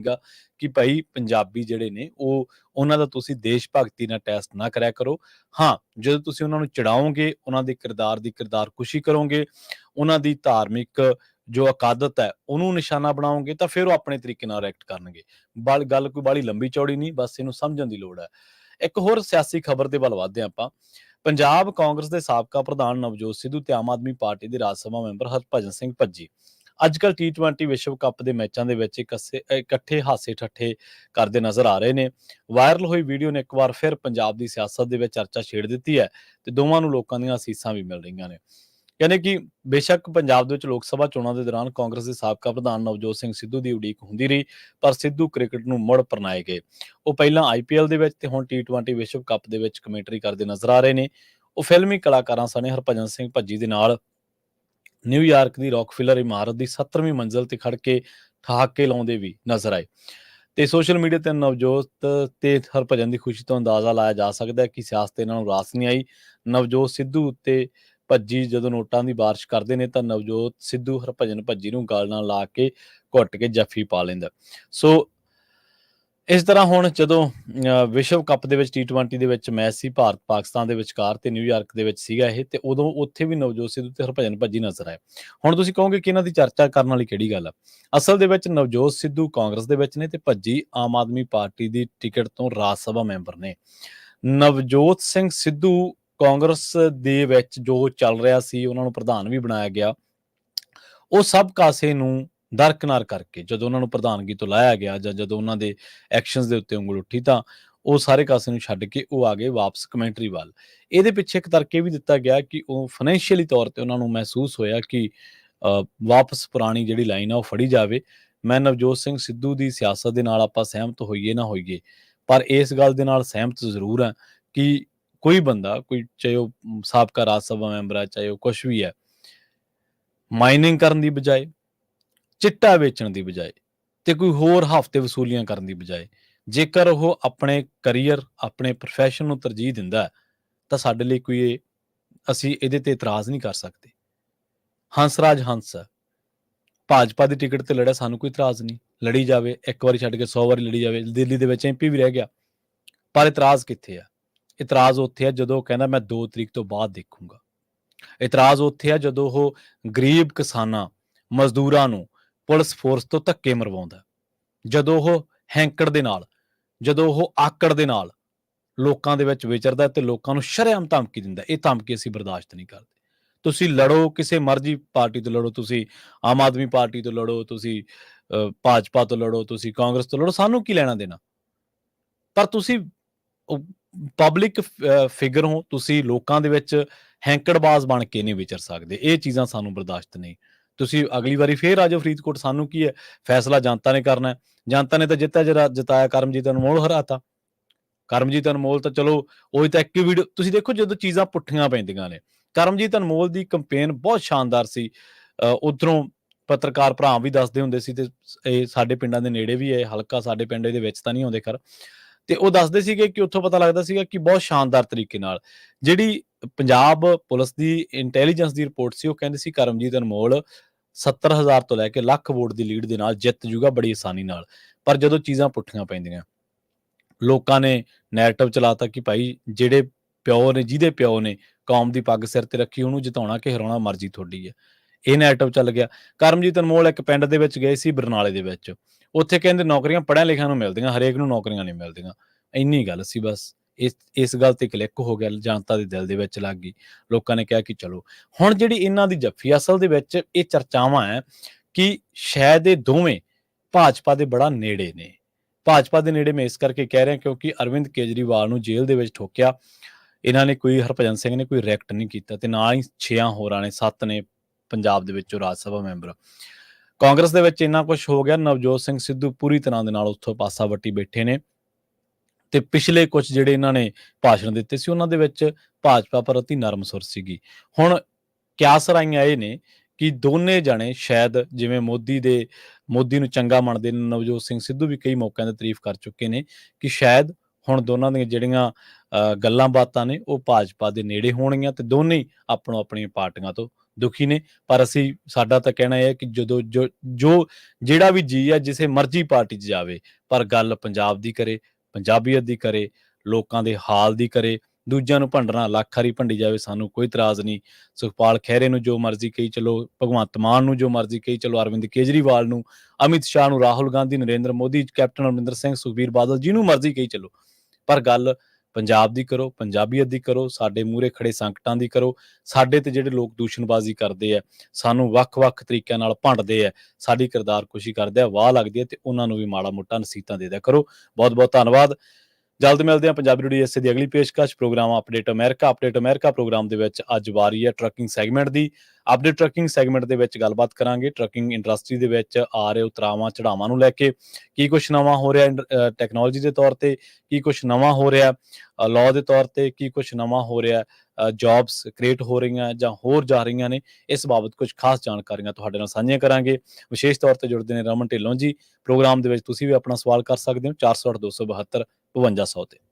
ਗਾ ਕਿ ਭਾਈ ਪੰਜਾਬੀ ਜਿਹੜੇ ਨੇ ਉਹਨਾਂ ਦਾ ਤੁਸੀਂ ਦੇਸ਼ ਭਗਤੀ ਨਾਲ ਟੈਸਟ ਨਾ ਕਰਿਆ ਕਰੋ। ਹਾਂ, ਜਦੋਂ ਤੁਸੀਂ ਉਹਨਾਂ ਨੂੰ ਚੜਾਓਗੇ, ਉਹਨਾਂ ਦੇ ਕਿਰਦਾਰ ਦੀ ਕਿਰਦਾਰਕੁਸ਼ੀ ਕਰੋਗੇ, ਉਹਨਾਂ ਦੀ ਧਾਰਮਿਕ ਜੋ ਅਕਾਦਤ ਹੈ ਉਹਨੂੰ ਨਿਸ਼ਾਨਾ ਬਣਾਓਗੇ, ਤਾਂ ਫਿਰ ਉਹ ਆਪਣੇ ਤਰੀਕੇ ਨਾਲ ਰਿਐਕਟ ਕਰਨਗੇ। ਗੱਲ ਕੋਈ ਬਾਹਲੀ ਲੰਬੀ ਚੌੜੀ ਨਹੀਂ, ਬਸ ਇਹਨੂੰ ਸਮਝਣ ਦੀ ਲੋੜ ਹੈ। ਇੱਕ ਹੋਰ ਸਿਆਸੀ ਖਬਰ ਦੇ ਵੱਲ ਵਧਦੇ ਹਾਂ ਆਪਾਂ। ਪੰਜਾਬ ਕਾਂਗਰਸ ਦੇ ਸਾਬਕਾ ਪ੍ਰਧਾਨ ਨਵਜੋਤ ਸਿੱਧੂ ਤੇ ਆਮ ਆਦਮੀ ਪਾਰਟੀ ਦੇ ਰਾਜ ਸਭਾ ਮੈਂਬਰ ਹਰਭਜਨ ਸਿੰਘ ਭੱਜੀ ਅੱਜ-ਕੱਲ੍ਹ T20 ਵਿਸ਼ਵ ਕੱਪ ਦੇ ਮੈਚਾਂ ਦੇ ਵਿੱਚ ਇਕੱਠੇ ਹਾਸੇ ਠੱਠੇ ਕਰਦੇ ਨਜ਼ਰ ਆ ਰਹੇ ਨੇ। ਵਾਇਰਲ ਹੋਈ ਵੀਡੀਓ ਨੇ ਇੱਕ ਵਾਰ ਫਿਰ ਪੰਜਾਬ ਦੀ ਸਿਆਸਤ ਦੇ ਵਿੱਚ ਚਰਚਾ ਛੇੜ ਦਿੱਤੀ ਹੈ ਤੇ ਦੋਵਾਂ ਨੂੰ ਲੋਕਾਂ ਦੀਆਂ ਅਸੀਸਾਂ ਵੀ ਮਿਲ ਰਹੀਆਂ ਨੇ। ਕਹਿੰਦੇ ਕਿ ਬੇਸ਼ੱਕ ਪੰਜਾਬ ਦੇ ਵਿੱਚ ਲੋਕ ਸਭਾ ਚੋਣਾਂ ਦੇ ਦੌਰਾਨ ਕਾਂਗਰਸ ਦੇ ਸਾਬਕਾ ਪ੍ਰਧਾਨ ਨਵਜੋਤ ਸਿੰਘ ਸਿੱਧੂ ਦੀ ਉਡੀਕ ਹੁੰਦੀ ਰਹੀ, ਪਰ ਸਿੱਧੂ ਕ੍ਰਿਕਟ ਨੂੰ ਮੁੜ ਅਪਣਾਏ ਗਏ। ਉਹ ਪਹਿਲਾਂ IPL ਦੇ ਵਿੱਚ ਤੇ ਹੁਣ T20 ਵਿਸ਼ਵ ਕੱਪ ਦੇ ਵਿੱਚ ਕਮੈਂਟਰੀ ਕਰਦੇ ਨਜ਼ਰ ਆ ਰਹੇ ਨੇ। ਉਹ ਫਿਲਮੀ ਕਲਾਕਾਰਾਂ ਸਣੇ ਹਰਭਜਨ ਸਿੰਘ ਭੱਜੀ ਦੇ ਨਾਲ ਨਿਊਯਾਰਕ ਦੀ ਰੌਕਫਿਲਰ ਇਮਾਰਤ ਦੀ 17ਵੀਂ ਮੰਜ਼ਿਲ ਤੇ ਖੜ ਕੇ ਠਹਾਕੇ ਲਾਉਂਦੇ ਵੀ ਨਜ਼ਰ ਆਏ। ਤੇ ਸੋਸ਼ਲ ਮੀਡੀਆ ਤੇ ਨਵਜੋਤ ਤੇ ਹਰਭਜਨ ਦੀ ਖੁਸ਼ੀ ਤੋਂ ਅੰਦਾਜ਼ਾ ਲਾਇਆ ਜਾ ਸਕਦਾ ਹੈ ਕਿ ਸਿਆਸਤ ਇਹਨਾਂ ਨੂੰ ਰਾਸ ਨਹੀਂ ਆਈ। ਨਵਜੋਤ ਸਿੱਧੂ ਉੱਤੇ ਭੱਜੀ ਜਦੋਂ ਨੋਟਾਂ ਦੀ ਬਾਰਿਸ਼ ਕਰਦੇ ਨੇ ਤਾਂ ਨਵਜੋਤ ਸਿੱਧੂ ਹਰਭਜਨ ਭੱਜੀ ਨੂੰ ਗਲ ਨਾਲ ਲਾ ਕੇ ਘੁੱਟ ਕੇ ਜੱਫੀ ਪਾ ਲੈਂਦਾ। ਸੋ ਇਸ ਤਰ੍ਹਾਂ ਹੁਣ ਜਦੋਂ ਵਿਸ਼ਵ ਕੱਪ ਦੇ ਵਿੱਚ T20 ਦੇ ਵਿੱਚ ਮੈਚ ਸੀ ਭਾਰਤ ਪਾਕਿਸਤਾਨ ਦੇ ਵਿਚਕਾਰ ਤੇ ਨਿਊਯਾਰਕ ਦੇ ਵਿੱਚ ਸੀਗਾ ਇਹ, ਤੇ ਉਦੋਂ ਉੱਥੇ ਵੀ ਨਵਜੋਤ ਸਿੱਧੂ ਤੇ ਹਰਭਜਨ ਭੱਜੀ ਨਜ਼ਰ ਆਏ। ਹੁਣ ਤੁਸੀਂ ਕਹੋਗੇ ਕਿ ਇਹਨਾਂ ਦੀ ਚਰਚਾ ਕਰਨ ਵਾਲੀ ਕਿਹੜੀ ਗੱਲ ਆ? ਅਸਲ ਦੇ ਵਿੱਚ ਨਵਜੋਤ ਸਿੱਧੂ ਕਾਂਗਰਸ ਦੇ ਵਿੱਚ ਨੇ ਤੇ ਭੱਜੀ ਆਮ ਆਦਮੀ ਪਾਰਟੀ ਦੀ ਟਿਕਟ ਤੋਂ ਰਾਜ ਸਭਾ ਮੈਂਬਰ ਨੇ। ਨਵਜੋਤ ਸਿੰਘ ਸਿੱਧੂ ਕਾਂਗਰਸ ਦੇ ਵਿੱਚ ਜੋ ਚੱਲ ਰਿਹਾ ਸੀ, ਉਹਨਾਂ ਨੂੰ ਪ੍ਰਧਾਨ ਵੀ ਬਣਾਇਆ ਗਿਆ, ਉਹ ਸਭ ਕਾਸੇ ਨੂੰ ਦਰਕਿਨਾਰ ਕਰਕੇ ਜਦੋਂ ਉਹਨਾਂ ਨੂੰ ਪ੍ਰਧਾਨਗੀ ਤੋਂ ਲਾਇਆ ਗਿਆ ਜਾਂ ਜਦੋਂ ਉਹਨਾਂ ਦੇ ਐਕਸ਼ਨਸ ਦੇ ਉੱਤੇ ਉਂਗਲ ਉੱਠੀ ਤਾਂ ਉਹ ਸਾਰੇ ਕਾਸੇ ਨੂੰ ਛੱਡ ਕੇ ਉਹ ਆ ਗਏ ਵਾਪਸ ਕਮੈਂਟਰੀ ਵੱਲ। ਇਹਦੇ ਪਿੱਛੇ ਇੱਕ ਤਰਕ ਇਹ ਵੀ ਦਿੱਤਾ ਗਿਆ ਕਿ ਉਹ ਫਾਈਨੈਂਸ਼ੀਅਲੀ ਤੌਰ ਤੇ ਉਹਨਾਂ ਨੂੰ ਮਹਿਸੂਸ ਹੋਇਆ ਕਿ ਵਾਪਸ ਪੁਰਾਣੀ ਜਿਹੜੀ ਲਾਈਨ ਆ ਉਹ ਫੜੀ ਜਾਵੇ। ਮੈਂ ਨਵਜੋਤ ਸਿੰਘ ਸਿੱਧੂ ਦੀ ਸਿਆਸਤ ਦੇ ਨਾਲ ਆਪਾਂ ਸਹਿਮਤ ਹੋਈਏ ਨਾ ਹੋਈਏ, ਪਰ ਇਸ ਗੱਲ ਦੇ ਨਾਲ ਸਹਿਮਤ ਜ਼ਰੂਰ ਹਾਂ ਕਿ ਕੋਈ ਬੰਦਾ, ਕੋਈ ਚਾਹੇ ਉਹ ਸਾਬਕਾ ਰਾਜ ਸਭਾ ਮੈਂਬਰ ਹੈ, ਚਾਹੇ ਉਹ ਕੁਛ ਵੀ ਹੈ, ਮਾਈਨਿੰਗ ਕਰਨ ਦੀ ਬਜਾਏ, ਚਿੱਟਾ ਵੇਚਣ ਦੀ ਬਜਾਏ ਤੇ ਕੋਈ ਹੋਰ ਹਫ਼ਤੇ ਵਸੂਲੀਆਂ ਕਰਨ ਦੀ ਬਜਾਏ ਜੇਕਰ ਉਹ ਆਪਣੇ ਕਰੀਅਰ, ਆਪਣੇ ਪ੍ਰੋਫੈਸ਼ਨ ਨੂੰ ਤਰਜੀਹ ਦਿੰਦਾ ਤਾਂ ਸਾਡੇ ਲਈ ਕੋਈ ਅਸੀਂ ਇਹਦੇ ਤੇ ਇਤਰਾਜ਼ ਨਹੀਂ ਕਰ ਸਕਦੇ। ਹੰਸਰਾਜ ਹੰਸ ਹੈ, ਭਾਜਪਾ ਦੀ ਟਿਕਟ ਤੇ ਲੜਿਆ, ਸਾਨੂੰ ਕੋਈ ਇਤਰਾਜ਼ ਨਹੀਂ, ਲੜੀ ਜਾਵੇ, ਇੱਕ ਵਾਰੀ ਛੱਡ ਕੇ 100 ਵਾਰੀ ਲੜੀ ਜਾਵੇ। ਦਿੱਲੀ ਦੇ ਵਿੱਚ MP ਵੀ ਰਹਿ ਗਿਆ, ਪਰ ਇਤਰਾਜ਼ ਕਿੱਥੇ ਆ? ਇਤਰਾਜ਼ ਉੱਥੇ ਆ ਜਦੋਂ ਕਹਿੰਦਾ ਮੈਂ 2 ਤਰੀਕ ਤੋਂ ਬਾਅਦ ਦੇਖੂੰਗਾ। ਇਤਰਾਜ਼ ਉੱਥੇ ਆ ਜਦੋਂ ਉਹ ਗਰੀਬ ਕਿਸਾਨਾਂ, ਮਜ਼ਦੂਰਾਂ ਨੂੰ ਪੁਲਿਸ ਫੋਰਸ ਤੋਂ ਧੱਕੇ ਮਰਵਾਉਂਦਾ, ਜਦੋਂ ਉਹ ਹੈਂਕੜ ਦੇ ਨਾਲ, ਜਦੋਂ ਉਹ ਆਕੜ ਦੇ ਨਾਲ ਲੋਕਾਂ ਦੇ ਵਿੱਚ ਵਿਚਰਦਾ ਤੇ ਲੋਕਾਂ ਨੂੰ ਸ਼ਰੇਆਮ ਧਮਕੀ ਦਿੰਦਾ। ਇਹ ਧਮਕੀ ਅਸੀਂ ਬਰਦਾਸ਼ਤ ਨਹੀਂ ਕਰਦੇ। ਤੁਸੀਂ ਲੜੋ, ਕਿਸੇ ਮਰਜ਼ੀ ਪਾਰਟੀ ਤੋਂ ਲੜੋ, ਤੁਸੀਂ ਆਮ ਆਦਮੀ ਪਾਰਟੀ ਤੋਂ ਲੜੋ, ਤੁਸੀਂ ਭਾਜਪਾ ਤੋਂ ਲੜੋ, ਤੁਸੀਂ ਕਾਂਗਰਸ ਤੋਂ ਲੜੋ, ਸਾਨੂੰ ਕੀ ਲੈਣਾ ਦੇਣਾ? ਪਰ ਤੁਸੀਂ ਪਬਲਿਕ ਫਿਗਰ ਹੋ, ਤੁਸੀਂ ਲੋਕਾਂ ਦੇ ਵਿੱਚ ਹੈਂਕੜਬਾਜ਼ ਬਣ ਕੇ ਨਹੀਂ ਵਿਚਰ ਸਕਦੇ। ਇਹ ਚੀਜ਼ਾਂ ਸਾਨੂੰ ਬਰਦਾਸ਼ਤ ਨਹੀਂ। ਤੁਸੀਂ ਅਗਲੀ ਵਾਰੀ ਫੇਰ ਆ ਜਾਓ ਫਰੀਦਕੋਟ, ਸਾਨੂੰ ਕੀ ਹੈ? ਫੈਸਲਾ ਜਨਤਾ ਨੇ ਕਰਨਾ। ਜਨਤਾ ਨੇ ਤਾਂ ਜਿਤਾਇਆ ਕਰਮਜੀਤ ਅਨਮੋਲ ਹਰਾਤਾ। ਕਰਮਜੀਤ ਅਨਮੋਲ ਤਾਂ ਚਲੋ ਉਹੀ ਤਾਂ ਇੱਕ ਹੀ ਵੀਡੀਓ ਤੁਸੀਂ ਦੇਖੋ, ਜਦੋਂ ਚੀਜ਼ਾਂ ਪੁੱਠੀਆਂ ਪੈਂਦੀਆਂ ਨੇ। ਕਰਮਜੀਤ ਅਨਮੋਲ ਦੀ ਕੰਪੇਨ ਬਹੁਤ ਸ਼ਾਨਦਾਰ ਸੀ। ਉੱਧਰੋਂ ਪੱਤਰਕਾਰ ਭਰਾ ਵੀ ਦੱਸਦੇ ਹੁੰਦੇ ਸੀ ਤੇ ਇਹ ਸਾਡੇ ਪਿੰਡਾਂ ਦੇ ਨੇੜੇ ਵੀ ਹੈ ਹਲਕਾ, ਸਾਡੇ ਪਿੰਡ ਦੇ ਵਿੱਚ ਤਾਂ ਨਹੀਂ ਆਉਂਦੇ ਖਰ, ਤੇ ਉਹ ਦੱਸਦੇ ਸੀਗੇ ਕਿ ਉੱਥੋਂ ਪਤਾ ਲੱਗਦਾ ਸੀਗਾ ਕਿ ਬਹੁਤ ਸ਼ਾਨਦਾਰ ਤਰੀਕੇ ਨਾਲ ਜਿਹੜੀ ਪੰਜਾਬ ਪੁਲਿਸ ਦੀ ਇੰਟੈਲੀਜੈਂਸ ਦੀ ਰਿਪੋਰਟ ਸੀ, ਉਹ ਕਹਿੰਦੇ ਸੀ ਕਰਮਜੀਤ ਅਨਮੋਲ 70,000 ਤੋਂ ਲੈ ਕੇ ਲੱਖ ਵੋਟ ਦੀ ਲੀਡ ਦੇ ਨਾਲ ਜਿੱਤ ਜੂਗਾ ਬੜੀ ਆਸਾਨੀ ਨਾਲ। ਪਰ ਜਦੋਂ ਚੀਜ਼ਾਂ ਪੁੱਠੀਆਂ ਪੈਂਦੀਆਂ, ਲੋਕਾਂ ਨੇ ਨੈਰੇਟਿਵ ਚਲਾਤਾ ਕਿ ਭਾਈ ਜਿਹੜੇ ਪਿਓ ਨੇ, ਜਿਹਦੇ ਪਿਓ ਨੇ ਕੌਮ ਦੀ ਪੱਗ ਸਿਰ ਤੇ ਰੱਖੀ, ਉਹਨੂੰ ਜਿਤਾਉਣਾ ਕਿ ਹਰਾਉਣਾ ਮਰਜ਼ੀ ਤੁਹਾਡੀ ਹੈ। ਇਹ ਨੈਰੇਟਿਵ ਚੱਲ ਗਿਆ। ਕਰਮਜੀਤ ਅਨਮੋਲ ਇੱਕ ਪਿੰਡ ਦੇ ਵਿੱਚ ਗਏ ਸੀ, ਬਰਨਾਲੇ ਦੇ ਵਿੱਚ, ਉੱਥੇ ਕਹਿੰਦੇ ਨੌਕਰੀਆਂ ਪੜ੍ਹਿਆ ਲਿਖਿਆਂ ਨੂੰ ਮਿਲਦੀਆਂ, ਹਰੇਕ ਨੂੰ ਨੌਕਰੀਆਂ ਨਹੀਂ ਮਿਲਦੀਆਂ। ਇੰਨੀ ਗੱਲ ਸੀ ਬਸ। ਇਸ ਗੱਲ ਤੇ ਕਲਿੱਕ ਹੋ ਗਿਆ, ਜਨਤਾ ਦੇ ਦਿਲ ਦੇ ਵਿੱਚ ਲੱਗ ਗਈ। ਲੋਕਾਂ ਨੇ ਕਿਹਾ ਕਿ ਚਲੋ ਹੁਣ ਜਿਹੜੀ ਇਹਨਾਂ ਦੀ ਜੱਫੀ, ਅਸਲ ਦੇ ਵਿੱਚ ਇਹ ਚਰਚਾਵਾਂ ਹੈ ਕਿ ਸ਼ਾਇਦ ਇਹ ਦੋਵੇਂ ਭਾਜਪਾ ਦੇ ਬੜਾ ਨੇੜੇ ਨੇ। ਭਾਜਪਾ ਦੇ ਨੇੜੇ ਮੈਂ ਇਸ ਕਰਕੇ ਕਹਿ ਰਿਹਾ ਕਿਉਂਕਿ ਅਰਵਿੰਦ ਕੇਜਰੀਵਾਲ ਨੂੰ ਜੇਲ੍ਹ ਦੇ ਵਿੱਚ ਠੋਕਿਆ ਇਹਨਾਂ ਨੇ, ਕੋਈ ਹਰਭਜਨ ਸਿੰਘ ਨੇ ਕੋਈ ਰਿਐਕਟ ਨਹੀਂ ਕੀਤਾ, ਤੇ ਨਾ ਹੀ 6 ਹੋਰਾਂ ਨੇ, 7 ਨੇ ਪੰਜਾਬ ਦੇ ਵਿੱਚੋਂ ਰਾਜ ਸਭਾ ਮੈਂਬਰ। ਕਾਂਗਰਸ ਦੇ ਵਿੱਚ ਇੰਨਾ ਕੁਛ ਹੋ ਗਿਆ, ਨਵਜੋਤ ਸਿੰਘ ਸਿੱਧੂ ਪੂਰੀ ਤਰ੍ਹਾਂ ਦੇ ਨਾਲ ਉੱਥੋਂ ਪਾਸਾ ਵੱਟੀ ਬੈਠੇ ਨੇ, ਤੇ ਪਿਛਲੇ ਕੁਛ ਜਿਹੜੇ ਇਹਨਾਂ ਨੇ ਭਾਸ਼ਣ ਦਿੱਤੇ ਸੀ ਉਹਨਾਂ ਦੇ ਵਿੱਚ ਭਾਜਪਾ ਪ੍ਰਤੀ ਨਰਮ ਸੁਰ ਸੀਗੀ। ਹੁਣ ਕਿਆਸਰਾਈਆਂ ਇਹ ਨੇ ਕਿ ਦੋਨੇ ਜਾਣੇ ਸ਼ਾਇਦ, ਜਿਵੇਂ ਮੋਦੀ ਨੂੰ ਚੰਗਾ ਮੰਨਦੇ ਨੇ, ਨਵਜੋਤ ਸਿੰਘ ਸਿੱਧੂ ਵੀ ਕਈ ਮੌਕਿਆਂ ਤੇ ਤਾਰੀਫ ਕਰ ਚੁੱਕੇ ਨੇ ਕਿ ਸ਼ਾਇਦ ਹੁਣ ਦੋਨਾਂ ਦੀਆਂ ਜਿਹੜੀਆਂ ਗੱਲਾਂ ਬਾਤਾਂ ਨੇ ਉਹ ਭਾਜਪਾ ਦੇ ਨੇੜੇ ਹੋਣਗੀਆਂ ਤੇ ਦੋਨੇ ਹੀ ਆਪਣੀਆਂ ਪਾਰਟੀਆਂ ਤੋਂ ਦੁਖੀ ਨੇ। ਪਰ ਅਸੀਂ ਸਾਡਾ ਤਾਂ ਕਹਿਣਾ ਇਹ ਹੈ ਕਿ ਜਦੋਂ ਜਿਹੜਾ ਵੀ ਜੀਅ ਹੈ ਜਿਸੇ ਮਰਜ਼ੀ ਪਾਰਟੀ 'ਚ ਜਾਵੇ, ਪਰ ਗੱਲ ਪੰਜਾਬ ਦੀ ਕਰੇ, ਪੰਜਾਬੀਅਤ ਦੀ ਕਰੇ, ਲੋਕਾਂ ਦੇ ਹਾਲ ਦੀ ਕਰੇ। ਦੂਜਿਆਂ ਨੂੰ ਭੰਡਣਾ ਲੱਖ ਵਾਰੀ ਭੰਡੀ ਜਾਵੇ, ਸਾਨੂੰ ਕੋਈ ਇਤਰਾਜ਼ ਨਹੀਂ। ਸੁਖਪਾਲ ਖਹਿਰੇ ਨੂੰ ਜੋ ਮਰਜ਼ੀ ਕਹੀ ਚਲੋ, ਭਗਵੰਤ ਮਾਨ ਨੂੰ ਜੋ ਮਰਜ਼ੀ ਕਹੀ ਚਲੋ, ਅਰਵਿੰਦ ਕੇਜਰੀਵਾਲ ਨੂੰ, ਅਮਿਤ ਸ਼ਾਹ ਨੂੰ, ਰਾਹੁਲ ਗਾਂਧੀ, ਨਰਿੰਦਰ ਮੋਦੀ, ਕੈਪਟਨ ਅਮਰਿੰਦਰ ਸਿੰਘ, ਸੁਖਬੀਰ ਬਾਦਲ, ਜਿਹਨੂੰ ਮਰਜ਼ੀ ਕਹੀ ਚਲੋ, ਪਰ ਗੱਲ ਪੰਜਾਬ ਦੀ ਕਰੋ, ਪੰਜਾਬੀਅਤ ਦੀ ਕਰੋ, ਸਾਡੇ ਮੂਹਰੇ ਖੜੇ ਸੰਕਟਾਂ ਦੀ ਕਰੋ। ਸਾਡੇ ਤੇ ਜਿਹੜੇ ਲੋਕ ਦੂਸ਼ਣਬਾਜ਼ੀ ਕਰਦੇ ਆ, ਸਾਨੂੰ ਵੱਖ-ਵੱਖ ਤਰੀਕਿਆਂ ਨਾਲ ਭੰਡਦੇ ਆ, ਸਾਡੀ ਕਿਰਦਾਰਕੁਸ਼ੀ ਕਰਦੇ ਆ, ਵਾਹ ਲੱਗਦੀ ਹੈ, ਤੇ ਉਹਨਾਂ ਨੂੰ ਵੀ ਮਾੜਾ ਮੋਟਾ ਨਸੀਹਤਾਂ ਦੇ ਦਿਆ ਕਰੋ। ਬਹੁਤ ਬਹੁਤ ਧੰਨਵਾਦ। ਜਲਦ ਮਿਲਦੇ ਹਾਂ ਪੰਜਾਬੀ ਰੇਡੀਓ ਐਸੇ ਦੀ ਅਗਲੀ ਪੇਸ਼ਕਸ਼ ਪ੍ਰੋਗਰਾਮ ਅਪਡੇਟ ਅਮਰੀਕਾ ਪ੍ਰੋਗਰਾਮ ਦੇ ਵਿੱਚ ਅੱਜ ਵਾਰੀ ਹੈ ਟਰੱਕਿੰਗ ਸੈਗਮੈਂਟ ਦੀ। ਅਪਡੇਟ ਟਰੱਕਿੰਗ ਸੈਗਮੈਂਟ ਦੇ ਵਿੱਚ ਗੱਲਬਾਤ ਕਰਾਂਗੇ ਟਰੱਕਿੰਗ ਇੰਡਸਟਰੀ ਦੇ ਵਿੱਚ ਆ ਰਹੇ ਉਤਰਾਵਾਂ ਚੜਾਵਾਂ ਨੂੰ ਲੈ ਕੇ, ਕੀ ਕੁਛ ਨਵਾਂ ਹੋ ਰਿਹਾ ਟੈਕਨੋਲੋਜੀ ਦੇ ਤੌਰ ਤੇ, ਕੀ ਕੁਛ ਨਵਾਂ ਹੋ ਰਿਹਾ ਲਾਅ ਦੇ ਤੌਰ ਤੇ, ਕੀ ਕੁਛ ਨਵਾਂ ਹੋ ਰਿਹਾ ਜੌਬਸ ਕ੍ਰੀਏਟ ਹੋ ਰਹੀਆਂ ਜਾਂ ਹੋਰ ਜਾ ਰਹੀਆਂ ਨੇ। ਇਸ ਬਾਬਤ ਕੁਝ ਖਾਸ ਜਾਣਕਾਰੀਆਂ ਤੁਹਾਡੇ ਨਾਲ ਸਾਂਝੀਆਂ ਕਰਾਂਗੇ। ਵਿਸ਼ੇਸ਼ ਤੌਰ ਤੇ ਜੁੜਦੇ ਨੇ ਰਮਨ ਢਿੱਲੋਂ ਜੀ। ਪ੍ਰੋਗਰਾਮ ਦੇ ਵਿੱਚ ਤੁਸੀਂ ਵੀ ਆਪਣਾ ਸਵਾਲ ਕਰ ਸਕਦੇ ਹੋ 408 272 5200 ਤੇ।